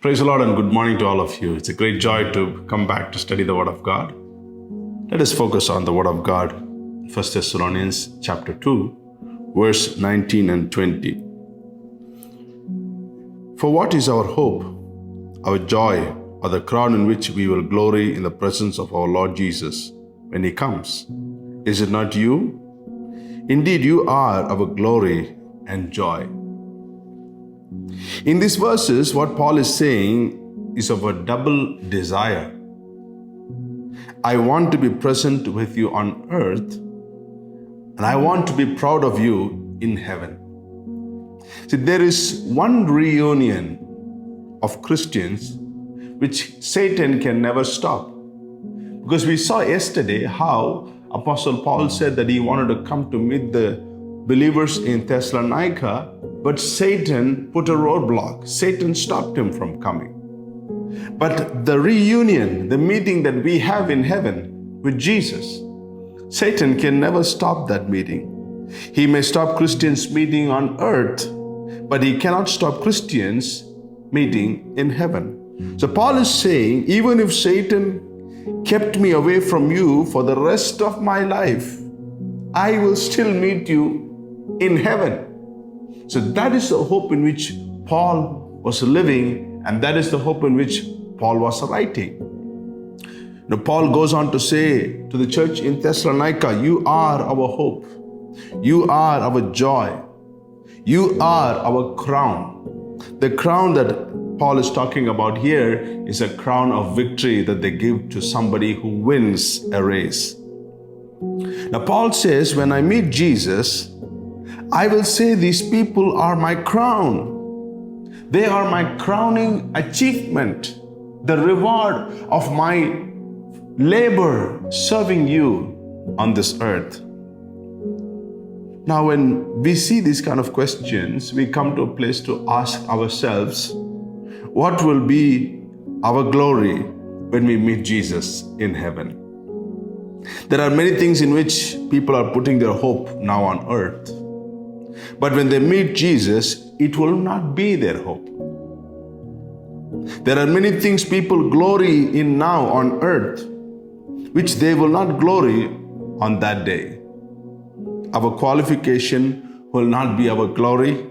Praise the Lord and good morning to all of you. It's a great joy to come back to study the Word of God. Let us focus on the Word of God. 1 Thessalonians chapter 2, verse 19 and 20. For what is our hope, our joy, or the crown in which we will glory in the presence of our Lord Jesus when He comes? Is it not you? Indeed, you are our glory and joy. In these verses, what Paul is saying is of a double desire. I want to be present with you on earth, and I want to be proud of you in heaven. See, there is one reunion of Christians which Satan can never stop. Because we saw yesterday how Apostle Paul said that he wanted to come to meet the believers in Thessalonica, but Satan put a roadblock. Satan stopped him from coming. But the reunion, the meeting that we have in heaven with Jesus, Satan can never stop that meeting. He may stop Christians meeting on earth, but he cannot stop Christians meeting in heaven. So Paul is saying, even if Satan kept me away from you for the rest of my life, I will still meet you in heaven. So that is the hope in which Paul was living, and that is the hope in which Paul was writing. Now, Paul goes on to say to the church in Thessalonica, you are our hope. You are our joy. You are our crown. The crown that Paul is talking about here is a crown of victory that they give to somebody who wins a race. Now, Paul says, when I meet Jesus, I will say these people are my crown. They are my crowning achievement, the reward of my labor serving you on this earth. Now, when we see these kind of questions, we come to a place to ask ourselves, what will be our glory when we meet Jesus in heaven? There are many things in which people are putting their hope now on earth. But when they meet Jesus, it will not be their hope. There are many things people glory in now on earth, which they will not glory on that day. Our qualification will not be our glory.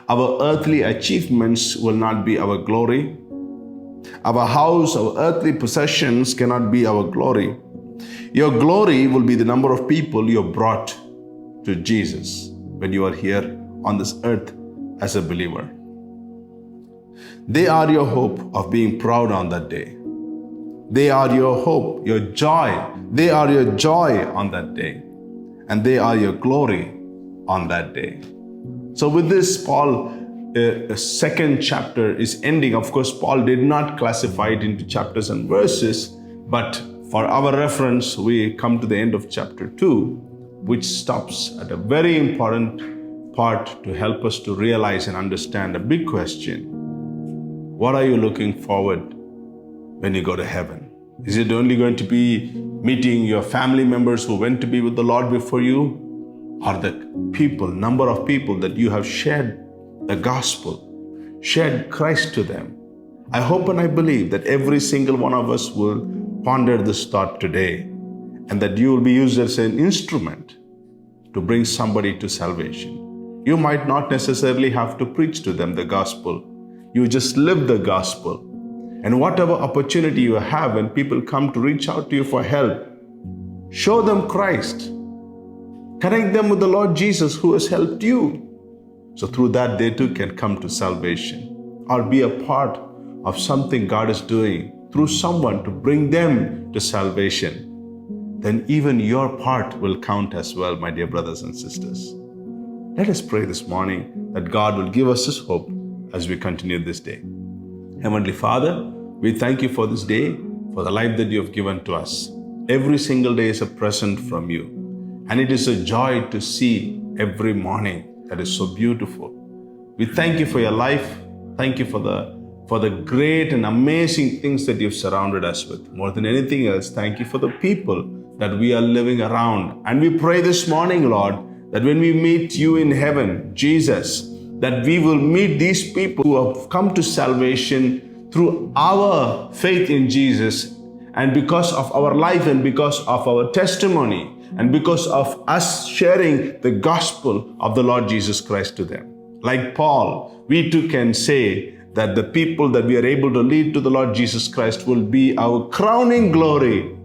Our earthly achievements will not be our glory. Our house, our earthly possessions cannot be our glory. Your glory will be the number of people you have brought to Jesus when you are here on this earth as a believer. They are your hope of being proud on that day. They are your hope, your joy. They are your joy on that day. And they are your glory on that day. So with this, Paul, a second chapter is ending. Of course, Paul did not classify it into chapters and verses, but for our reference, we come to the end of chapter 2, which stops at a very important part to help us to realize and understand a big question. What are you looking forward when you go to heaven? Is it only going to be meeting your family members who went to be with the Lord before you? Or the number of people that you have shared the gospel, shared Christ to them? I hope and I believe that every single one of us will ponder this thought today, and that you will be used as an instrument to bring somebody to salvation. You might not necessarily have to preach to them the gospel. You just live the gospel. And whatever opportunity you have when people come to reach out to you for help, show them Christ. Connect them with the Lord Jesus who has helped you. So through that, they too can come to salvation or be a part of something God is doing through someone to bring them to salvation. Then even your part will count as well, my dear brothers and sisters. Let us pray this morning that God will give us His hope as we continue this day. Heavenly Father, we thank you for this day, for the life that you have given to us. Every single day is a present from you. And it is a joy to see every morning that is so beautiful. We thank you for your life. Thank you for the great and amazing things that you've surrounded us with. More than anything else, thank you for the people that we are living around. And we pray this morning, Lord, that when we meet you in heaven, Jesus, that we will meet these people who have come to salvation through our faith in Jesus, and because of our life and because of our testimony and because of us sharing the gospel of the Lord Jesus Christ to them. Like Paul, we too can say that the people that we are able to lead to the Lord Jesus Christ will be our crowning glory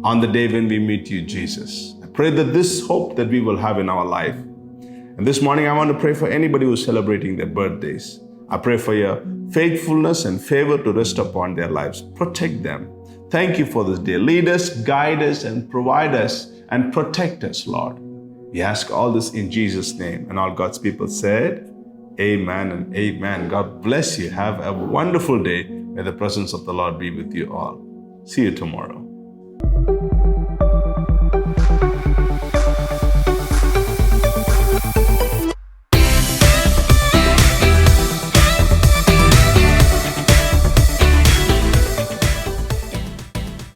on the day when we meet you, Jesus. I pray that this hope that we will have in our life. And this morning, I want to pray for anybody who's celebrating their birthdays. I pray for your faithfulness and favor to rest upon their lives. Protect them. Thank you for this day. Lead us, guide us, and provide us and protect us, Lord. We ask all this in Jesus' name. And all God's people said, amen and amen. God bless you. Have a wonderful day. May the presence of the Lord be with you all. See you tomorrow.